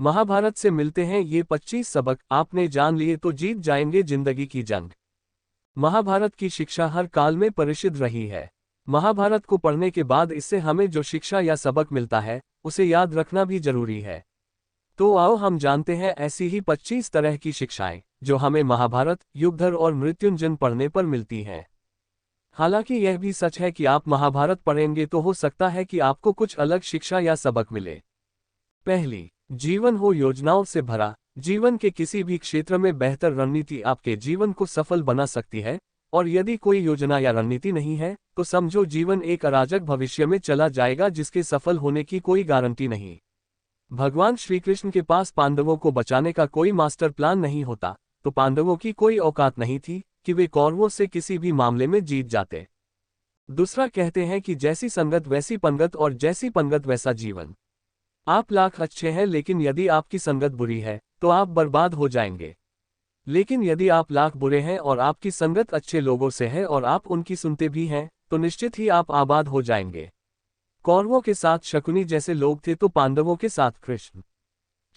महाभारत से मिलते हैं ये 25 सबक, आपने जान लिए तो जीत जाएंगे जिंदगी की जंग। महाभारत की शिक्षा हर काल में परिचित रही है। महाभारत को पढ़ने के बाद इससे हमें जो शिक्षा या सबक मिलता है उसे याद रखना भी जरूरी है। तो आओ हम जानते हैं ऐसी ही 25 तरह की शिक्षाएं जो हमें महाभारत, युगधर और मृत्युंजय पढ़ने पर मिलती हैं। हालांकि यह भी सच है कि आप महाभारत पढ़ेंगे तो हो सकता है कि आपको कुछ अलग शिक्षा या सबक मिले। पहली, जीवन हो योजनाओं से भरा। जीवन के किसी भी क्षेत्र में बेहतर रणनीति आपके जीवन को सफल बना सकती है, और यदि कोई योजना या रणनीति नहीं है तो समझो जीवन एक अराजक भविष्य में चला जाएगा जिसके सफल होने की कोई गारंटी नहीं। भगवान श्री कृष्ण के पास पांडवों को बचाने का कोई मास्टर प्लान नहीं होता तो पांडवों की कोई औकात नहीं थी कि वे कौरवों से किसी भी मामले में जीत जाते। दूसरा, कहते हैं कि जैसी संगत वैसी पंगत और जैसी पंगत वैसा जीवन। आप लाख अच्छे हैं लेकिन यदि आपकी संगत बुरी है तो आप बर्बाद हो जाएंगे। लेकिन यदि आप लाख बुरे हैं और आपकी संगत अच्छे लोगों से है और आप उनकी सुनते भी हैं तो निश्चित ही आप आबाद हो जाएंगे। कौरवों के साथ शकुनी जैसे लोग थे तो पांडवों के साथ कृष्ण।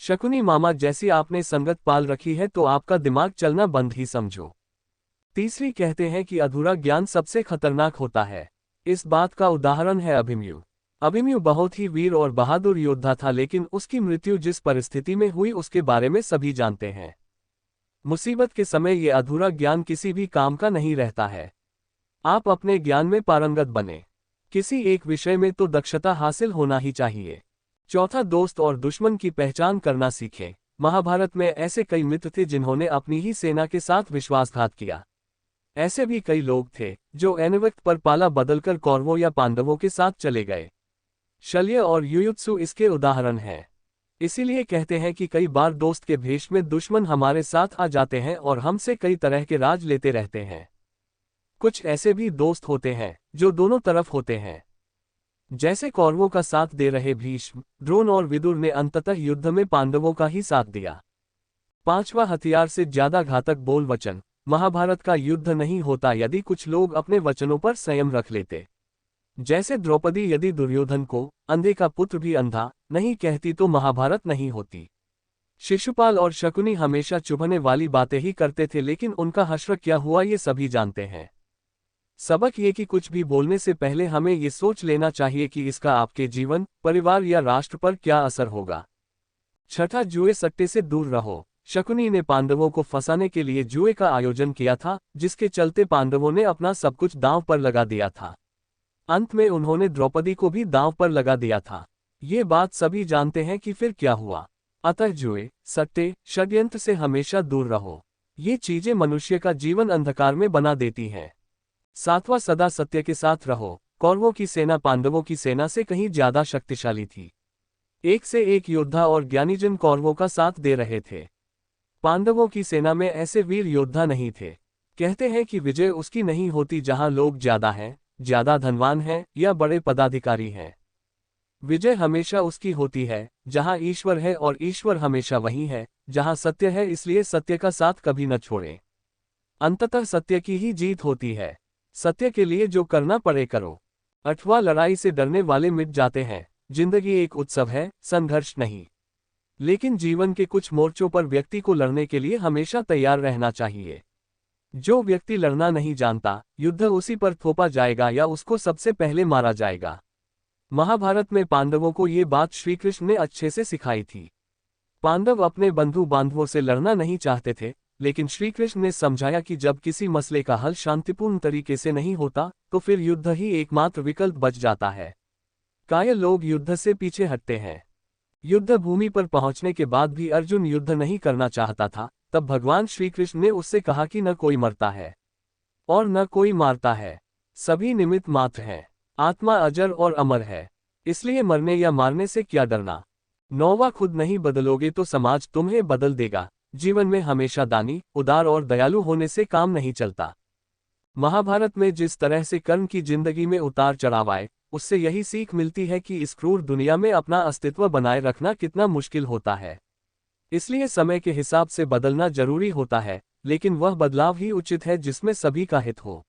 शकुनी मामा जैसी आपने संगत पाल रखी है तो आपका दिमाग चलना बंद ही समझो। तीसरी, कहते हैं कि अधूरा ज्ञान सबसे खतरनाक होता है। इस बात का उदाहरण है अभिमन्यु। अभिमन्यु बहुत ही वीर और बहादुर योद्धा था, लेकिन उसकी मृत्यु जिस परिस्थिति में हुई उसके बारे में सभी जानते हैं। मुसीबत के समय ये अधूरा ज्ञान किसी भी काम का नहीं रहता है। आप अपने ज्ञान में पारंगत बने। किसी एक विषय में तो दक्षता हासिल होना ही चाहिए। चौथा, दोस्त और दुश्मन की पहचान करना सीखें। महाभारत में ऐसे कई मित्र थे जिन्होंने अपनी ही सेना के साथ विश्वासघात किया। ऐसे भी कई लोग थे जो ऐनवक्त पर पाला बदलकर कौरवों या पांडवों के साथ चले गए। शल्य और युयुत्सु इसके उदाहरण हैं। इसीलिए कहते हैं कि कई बार दोस्त के भेष में दुश्मन हमारे साथ आ जाते हैं और हमसे कई तरह के राज लेते रहते हैं। कुछ ऐसे भी दोस्त होते हैं जो दोनों तरफ होते हैं, जैसे कौरवों का साथ दे रहे भीष्म, द्रोण और विदुर ने अंततः युद्ध में पांडवों का ही साथ दिया। पांचवा, हथियार से ज्यादा घातक बोल वचन। महाभारत का युद्ध नहीं होता यदि कुछ लोग अपने वचनों पर संयम रख लेते। जैसे द्रौपदी यदि दुर्योधन को अंधे का पुत्र भी अंधा नहीं कहती तो महाभारत नहीं होती। शिशुपाल और शकुनी हमेशा चुभने वाली बातें ही करते थे, लेकिन उनका हश्र क्या हुआ ये सभी जानते हैं। सबक ये कि कुछ भी बोलने से पहले हमें ये सोच लेना चाहिए कि इसका आपके जीवन, परिवार या राष्ट्र पर क्या असर होगा। छठा, जुए सट्टे से दूर रहो। शकुनी ने पांडवों को फंसाने के लिए जुए का आयोजन किया था, जिसके चलते पांडवों ने अपना सब कुछ दांव पर लगा दिया था। अंत में उन्होंने द्रौपदी को भी दांव पर लगा दिया था। ये बात सभी जानते हैं कि फिर क्या हुआ। अतः जुए, सट्टे, षड्यंत्र से हमेशा दूर रहो। ये चीजें मनुष्य का जीवन अंधकार में बना देती हैं। सातवां, सदा सत्य के साथ रहो। कौरवों की सेना पांडवों की सेना से कहीं ज्यादा शक्तिशाली थी। एक से एक योद्धा और ज्ञानीजन कौरवों का साथ दे रहे थे। पांडवों की सेना में ऐसे वीर योद्धा नहीं थे। कहते हैं कि विजय उसकी नहीं होती जहां लोग ज्यादा हैं, ज्यादा धनवान हैं या बड़े पदाधिकारी हैं। विजय हमेशा उसकी होती है जहां ईश्वर है, और ईश्वर हमेशा वही है जहां सत्य है। इसलिए सत्य का साथ कभी न छोड़ें। अंततः सत्य की ही जीत होती है। सत्य के लिए जो करना पड़े करो। आठवां, लड़ाई से डरने वाले मिट जाते हैं। जिंदगी एक उत्सव है, संघर्ष नहीं। लेकिन जीवन के कुछ मोर्चों पर व्यक्ति को लड़ने के लिए हमेशा तैयार रहना चाहिए। जो व्यक्ति लड़ना नहीं जानता, युद्ध उसी पर थोपा जाएगा या उसको सबसे पहले मारा जाएगा। महाभारत में पांडवों को ये बात श्री कृष्ण ने अच्छे से सिखाई थी। पांडव अपने बंधु बांधवों से लड़ना नहीं चाहते थे, लेकिन श्री कृष्ण ने समझाया कि जब किसी मसले का हल शांतिपूर्ण तरीके से नहीं होता तो फिर युद्ध ही एकमात्र विकल्प बच जाता है। कायर लोग युद्ध से पीछे हटते हैं। युद्ध भूमि पर पहुंचने के बाद भी अर्जुन युद्ध नहीं करना चाहता था। तब भगवान श्री कृष्ण ने उससे कहा कि न कोई मरता है और न कोई मारता है, सभी निमित्त मात्र हैं। आत्मा अजर और अमर है, इसलिए मरने या मारने से क्या डरना। नौवां, खुद नहीं बदलोगे तो समाज तुम्हें बदल देगा। जीवन में हमेशा दानी, उदार और दयालु होने से काम नहीं चलता। महाभारत में जिस तरह से कर्ण की जिंदगी में उतार चढ़ाव आए, उससे यही सीख मिलती है कि इस क्रूर दुनिया में अपना अस्तित्व बनाए रखना कितना मुश्किल होता है। इसलिए समय के हिसाब से बदलना जरूरी होता है, लेकिन वह बदलाव ही उचित है जिसमें सभी का हित हो।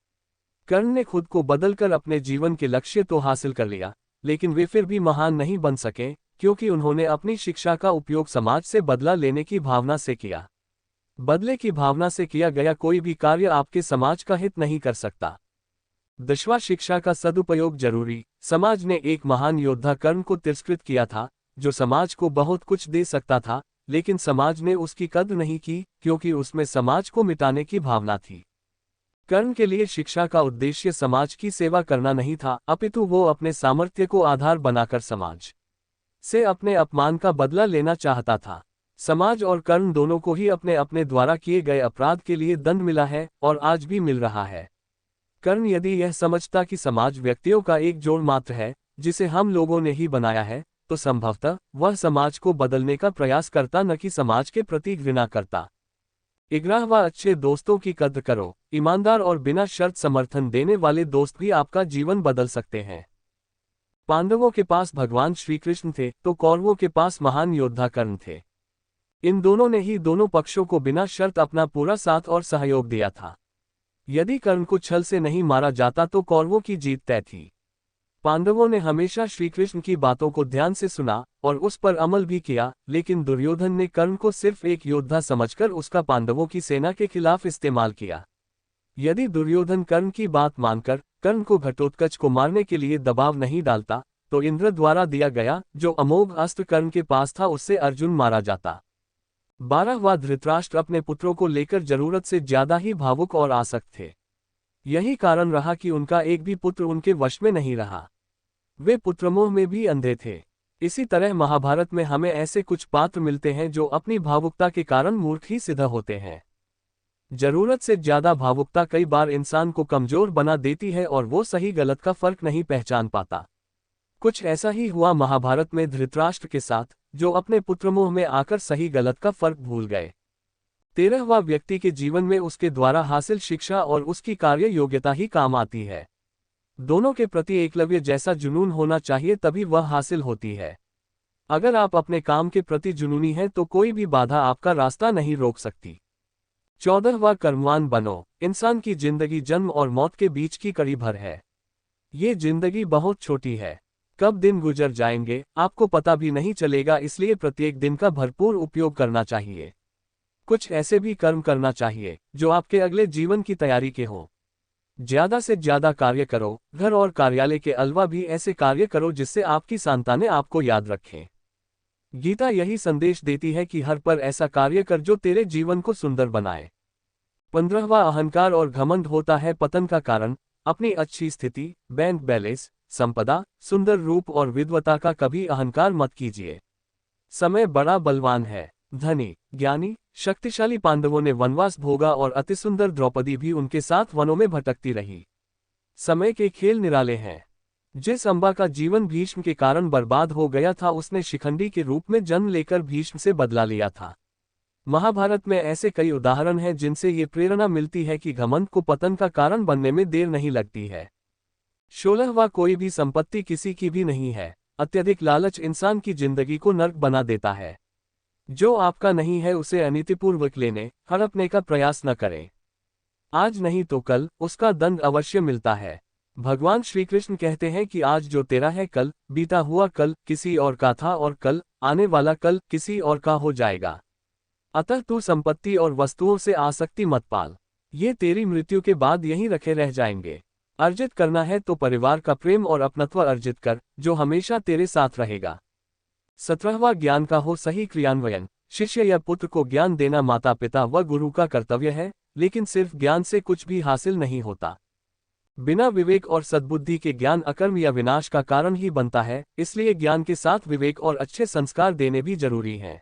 कर्ण ने खुद को बदलकर अपने जीवन के लक्ष्य तो हासिल कर लिया, लेकिन वे फिर भी महान नहीं बन सके, क्योंकि उन्होंने अपनी शिक्षा का उपयोग समाज से बदला लेने की भावना से किया। बदले की भावना से किया गया कोई भी कार्य आपके समाज का हित नहीं कर सकता। 10वां शिक्षा का सदुपयोग जरूरी। समाज ने एक महान योद्धा कर्ण को तिरस्कृत किया था, जो समाज को बहुत कुछ दे सकता था, लेकिन समाज ने उसकी कद्र नहीं की, क्योंकि उसमें समाज को मिटाने की भावना थी। कर्ण के लिए शिक्षा का उद्देश्य समाज की सेवा करना नहीं था, अपितु वो अपने सामर्थ्य को आधार बनाकर समाज से अपने अपमान का बदला लेना चाहता था। समाज और कर्ण दोनों को ही अपने अपने द्वारा किए गए अपराध के लिए दंड मिला है और आज भी मिल रहा है। कर्ण यदि यह समझता कि समाज व्यक्तियों का एक जोड़ मात्र है, जिसे हम लोगों ने ही बनाया है, तो संभवतः वह समाज को बदलने का प्रयास करता, न कि समाज के प्रति घृणा करता। 11वां अच्छे दोस्तों की कद्र करो। ईमानदार और बिना शर्त समर्थन देने वाले दोस्त भी आपका जीवन बदल सकते हैं। पांडवों के पास भगवान श्री कृष्ण थे, तो कौरवों के पास महान योद्धा कर्ण थे। इन दोनों ने ही दोनों पक्षों को बिना शर्त अपना पूरा साथ और सहयोग दिया था। यदि कर्ण को छल से नहीं मारा जाता तो कौरवों की जीत तय थी। पांडवों ने हमेशा श्री कृष्ण की बातों को ध्यान से सुना और उस पर अमल भी किया, लेकिन दुर्योधन ने कर्ण को सिर्फ एक योद्धा समझकर उसका पांडवों की सेना के खिलाफ इस्तेमाल किया। यदि दुर्योधन कर्ण की बात मानकर कर्ण को घटोत्कच को मारने के लिए दबाव नहीं डालता, तो इंद्र द्वारा दिया गया जो अमोघ अस्त्र कर्ण के पास था, उससे अर्जुन मारा जाता। 12वां धृतराष्ट्र अपने पुत्रों को लेकर जरूरत से ज्यादा ही भावुक और आसक्त थे। यही कारण रहा कि उनका एक भी पुत्र उनके वश में नहीं रहा। वे पुत्रमोह में भी अंधे थे। इसी तरह महाभारत में हमें ऐसे कुछ पात्र मिलते हैं जो अपनी भावुकता के कारण मूर्ख ही सिद्ध होते हैं। जरूरत से ज्यादा भावुकता कई बार इंसान को कमजोर बना देती है और वो सही गलत का फर्क नहीं पहचान पाता। कुछ ऐसा ही हुआ महाभारत में धृतराष्ट्र के साथ, जो अपने पुत्रमोह में आकर सही गलत का फर्क भूल गए। 13वां व्यक्ति के जीवन में उसके द्वारा हासिल शिक्षा और उसकी कार्य योग्यता ही काम आती है। दोनों के प्रति एकलव्य जैसा जुनून होना चाहिए, तभी वह हासिल होती है। अगर आप अपने काम के प्रति जुनूनी हैं तो कोई भी बाधा आपका रास्ता नहीं रोक सकती। 14वां कर्मवान बनो। इंसान की जिंदगी जन्म और मौत के बीच की कड़ी भर है। ये जिंदगी बहुत छोटी है। कब दिन गुजर जाएंगे आपको पता भी नहीं चलेगा, इसलिए प्रत्येक दिन का भरपूर उपयोग करना चाहिए। कुछ ऐसे भी कर्म करना चाहिए जो आपके अगले जीवन की तैयारी के हों। ज्यादा से ज्यादा कार्य करो। घर और कार्यालय के अलावा भी ऐसे कार्य करो जिससे आपकी संतानें आपको याद रखें। गीता यही संदेश देती है कि हर पर ऐसा कार्य कर जो तेरे जीवन को सुंदर बनाए। 15वां अहंकार और घमंड होता है पतन का कारण। अपनी अच्छी स्थिति, बैंक बैलेंस, संपदा, सुंदर रूप और विद्वता का कभी अहंकार मत कीजिए। समय बड़ा बलवान है। धनी, ज्ञानी, शक्तिशाली पांडवों ने वनवास भोगा और अतिसुंदर द्रौपदी भी उनके साथ वनों में भटकती रही। समय के खेल निराले हैं। जिस अम्बा का जीवन भीष्म के कारण बर्बाद हो गया था, उसने शिखंडी के रूप में जन्म लेकर भीष्म से बदला लिया था। महाभारत में ऐसे कई उदाहरण हैं जिनसे ये प्रेरणा मिलती है कि घमंड को पतन का कारण बनने में देर नहीं लगती है। 16वां कोई भी संपत्ति किसी की भी नहीं है। अत्यधिक लालच इंसान की जिंदगी को नर्क बना देता है। जो आपका नहीं है उसे अनीतिपूर्वक लेने, हड़पने का प्रयास न करें। आज नहीं तो कल उसका दंड अवश्य मिलता है। भगवान श्री कृष्ण कहते हैं कि आज जो तेरा है कल, बीता हुआ कल किसी और का था और कल आने वाला कल किसी और का हो जाएगा। अतः तू संपत्ति और वस्तुओं से आसक्ति मत पाल। ये तेरी मृत्यु के बाद यहीं रखे रह जाएंगे। अर्जित करना है तो परिवार का प्रेम और अपनत्व अर्जित कर, जो हमेशा तेरे साथ रहेगा। 17वां ज्ञान का हो सही क्रियान्वयन। शिष्य या पुत्र को ज्ञान देना माता पिता व गुरु का कर्तव्य है, लेकिन सिर्फ ज्ञान से कुछ भी हासिल नहीं होता। बिना विवेक और सद्बुद्धि के ज्ञान अकर्म या विनाश का कारण ही बनता है, इसलिए ज्ञान के साथ विवेक और अच्छे संस्कार देने भी जरूरी हैं।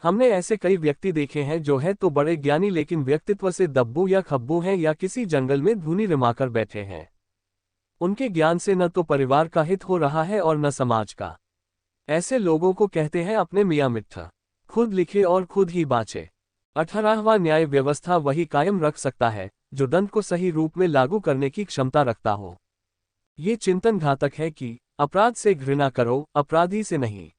हमने ऐसे कई व्यक्ति देखे हैं जो है तो बड़े ज्ञानी लेकिन व्यक्तित्व से दब्बू या खब्बू हैं या किसी जंगल में धूनी रमाकर बैठे हैं। उनके ज्ञान से न तो परिवार का हित हो रहा है और न समाज का। ऐसे लोगों को कहते हैं अपने मियाँ मिट्ठा। खुद लिखे और खुद ही बाँचे। 18वां न्याय व्यवस्था वही कायम रख सकता है जो दंड को सही रूप में लागू करने की क्षमता रखता हो। ये चिंतन घातक है कि अपराध से घृणा करो, अपराधी से नहीं। ..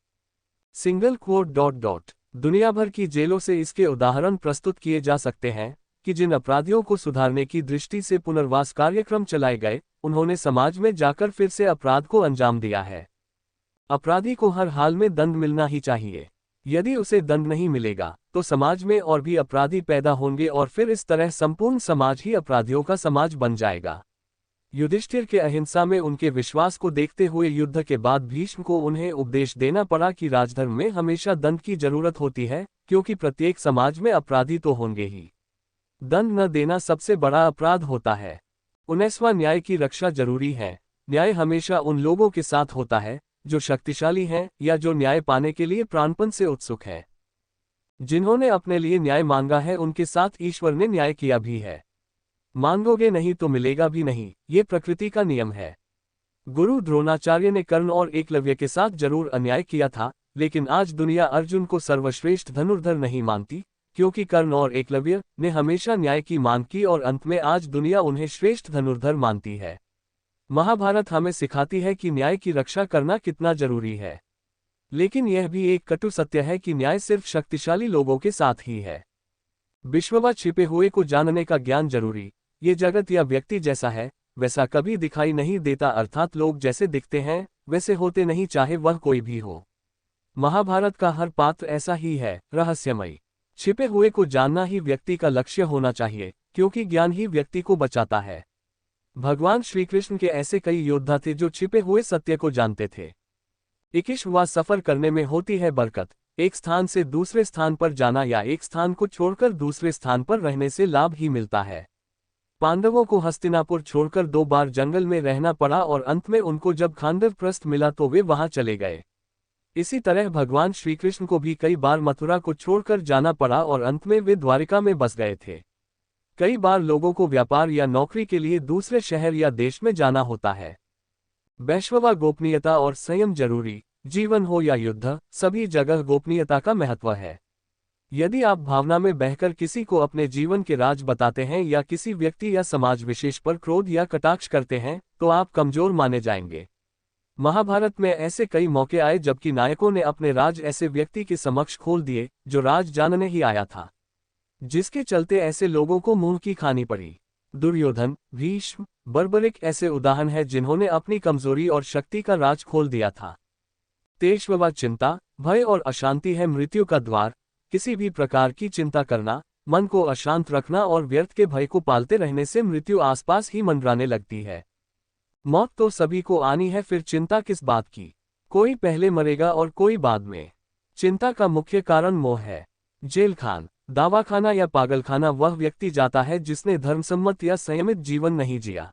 दुनिया भर की जेलों से इसके उदाहरण प्रस्तुत किए जा सकते हैं कि जिन अपराधियों को सुधारने की दृष्टि से पुनर्वास कार्यक्रम चलाए गए, उन्होंने समाज में जाकर फिर से अपराध को अंजाम दिया है। अपराधी को हर हाल में दंड मिलना ही चाहिए। यदि उसे दंड नहीं मिलेगा तो समाज में और भी अपराधी पैदा होंगे और फिर इस तरह संपूर्ण समाज ही अपराधियों का समाज बन जाएगा। युधिष्ठिर के अहिंसा में उनके विश्वास को देखते हुए युद्ध के बाद भीष्म को उन्हें उपदेश देना पड़ा कि राजधर्म में हमेशा दंड की जरूरत होती है, क्योंकि प्रत्येक समाज में अपराधी तो होंगे ही। दंड न देना सबसे बड़ा अपराध होता है। 19वां न्याय की रक्षा जरूरी है। न्याय हमेशा उन लोगों के साथ होता है जो शक्तिशाली हैं या जो न्याय पाने के लिए प्राणपण से उत्सुक हैं। जिन्होंने अपने लिए न्याय मांगा है उनके साथ ईश्वर ने न्याय किया भी है। मांगोगे नहीं तो मिलेगा भी नहीं, ये प्रकृति का नियम है। गुरु द्रोणाचार्य ने कर्ण और एकलव्य के साथ जरूर अन्याय किया था, लेकिन आज दुनिया अर्जुन को सर्वश्रेष्ठ धनुर्धर नहीं मानती, क्योंकि कर्ण और एकलव्य ने हमेशा न्याय की मांग की और अंत में आज दुनिया उन्हें श्रेष्ठ धनुर्धर मानती है। महाभारत हमें सिखाती है कि न्याय की रक्षा करना कितना जरूरी है, लेकिन यह भी एक कटु सत्य है कि न्याय सिर्फ शक्तिशाली लोगों के साथ ही है। विश्व छिपे हुए को जानने का ज्ञान जरूरी। ये जगत या व्यक्ति जैसा है वैसा कभी दिखाई नहीं देता, अर्थात लोग जैसे दिखते हैं वैसे होते नहीं, चाहे वह कोई भी हो। महाभारत का हर पात्र ऐसा ही है, रहस्यमयी। छिपे हुए को जानना ही व्यक्ति का लक्ष्य होना चाहिए, क्योंकि ज्ञान ही व्यक्ति को बचाता है। भगवान श्रीकृष्ण के ऐसे कई योद्धा थे जो छिपे हुए सत्य को जानते थे। 21वां सफर करने में होती है बरकत। एक स्थान से दूसरे स्थान पर जाना या एक स्थान को छोड़कर दूसरे स्थान पर रहने से लाभ ही मिलता है। पांडवों को हस्तिनापुर छोड़कर 2 बार जंगल में रहना पड़ा और अंत में उनको जब खांडवप्रस्थ मिला तो वे वहां चले गए। इसी तरह भगवान श्रीकृष्ण को भी कई बार मथुरा को छोड़कर जाना पड़ा और अंत में वे द्वारिका में बस गए थे। कई बार लोगों को व्यापार या नौकरी के लिए दूसरे शहर या देश में जाना होता है। वैश्ववा गोपनीयता और संयम जरूरी। जीवन हो या युद्ध, सभी जगह गोपनीयता का महत्व है। यदि आप भावना में बहकर किसी को अपने जीवन के राज बताते हैं या किसी व्यक्ति या समाज विशेष पर क्रोध या कटाक्ष करते हैं तो आप कमजोर माने जाएंगे। महाभारत में ऐसे कई मौके आए जबकि नायकों ने अपने राज ऐसे व्यक्ति के समक्ष खोल दिए जो राज जानने ही आया था, जिसके चलते ऐसे लोगों को मुंह की खानी पड़ी। दुर्योधन, भीष्म, बर्बरिक ऐसे उदाहरण हैं जिन्होंने अपनी कमजोरी और शक्ति का राज खोल दिया था। 23वां चिंता, भय और अशांति है मृत्यु का द्वार। किसी भी प्रकार की चिंता करना, मन को अशांत रखना और व्यर्थ के भय को पालते रहने से मृत्यु आसपास ही मंडराने लगती है। मौत तो सभी को आनी है, फिर चिंता किस बात की। कोई पहले मरेगा और कोई बाद में। चिंता का मुख्य कारण मोह है। जेलखान, दावाखाना या पागलखाना वह व्यक्ति जाता है जिसने धर्मसम्मत या संयमित जीवन नहीं जिया,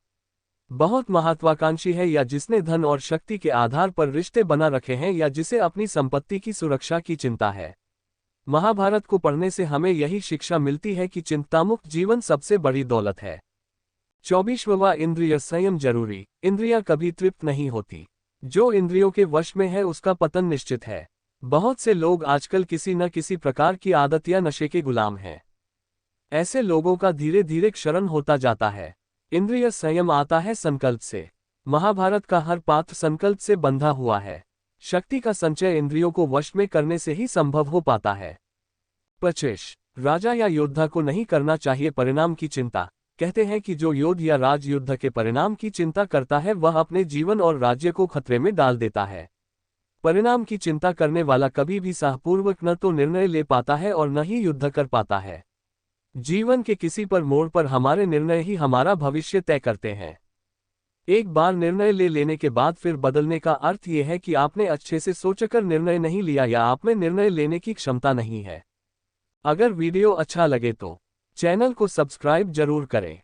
बहुत महत्वाकांक्षी है या जिसने धन और शक्ति के आधार पर रिश्ते बना रखे हैं या जिसे अपनी संपत्ति की सुरक्षा की चिंता है। महाभारत को पढ़ने से हमें यही शिक्षा मिलती है कि चिंतामुक्त जीवन सबसे बड़ी दौलत है। 24वां इंद्रिय संयम जरूरी। इंद्रियां कभी तृप्त नहीं होती। जो इंद्रियों के वश में है उसका पतन निश्चित है। बहुत से लोग आजकल किसी न किसी प्रकार की आदत या नशे के गुलाम हैं। ऐसे लोगों का धीरे धीरे क्षरण होता जाता है। इंद्रिय संयम आता है संकल्प से। महाभारत का हर पात्र संकल्प से बंधा हुआ है। शक्ति का संचय इंद्रियों को वश में करने से ही संभव हो पाता है। 25 राजा या योद्धा को नहीं करना चाहिए परिणाम की चिंता। कहते हैं कि जो योद्धा या राज युद्ध के परिणाम की चिंता करता है वह अपने जीवन और राज्य को खतरे में डाल देता है। परिणाम की चिंता करने वाला कभी भी साहपूर्वक न तो निर्णय ले पाता है और न ही युद्ध कर पाता है। जीवन के किसी पर मोड़ पर हमारे निर्णय ही हमारा भविष्य तय करते हैं। एक बार निर्णय ले लेने के बाद फिर बदलने का अर्थ यह है कि आपने अच्छे से सोचकर निर्णय नहीं लिया या आप में निर्णय लेने की क्षमता नहीं है। अगर वीडियो अच्छा लगे तो चैनल को सब्सक्राइब जरूर करें।